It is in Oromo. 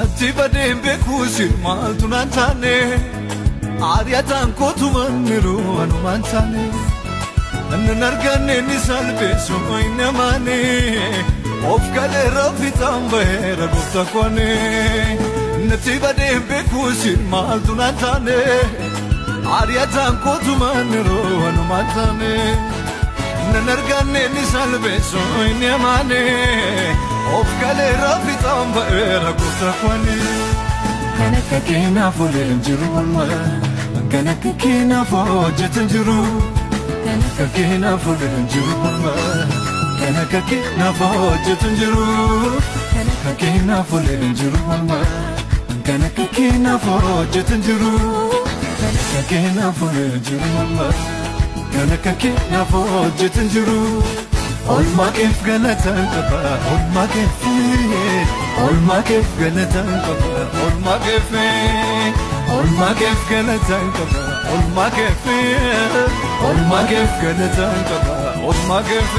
natti badeen beekuusin maaltu naan taane aariyaataan kootu manniru anumaan taane nan arganne ni salpheessu inni maane of galeera fiixaan baheera gooftaa koone natti badeen beekuusin maaltu naan taane aariyaataan kootu manniru anumaan taane nan arganne ni salpheessu inni maane of galeera fiixaan baheera gooftaa koone kana akka keenaaf oleen jiru kana akka keenaaf hojjetan jiru kana akka keenaaf oleen jiru kana akka keenaaf hojjetan jiru kana akka keenaaf oleen jiru kana akka keenaaf hojjetan jiru kana akka keenaaf oleen jiru kana akka keenaaf hojjetan jiru olmaa keef galataan qaba olmaa keef galataan qaba olmaa keef galataan qaba olmaa keef galataan qaba olmaa keef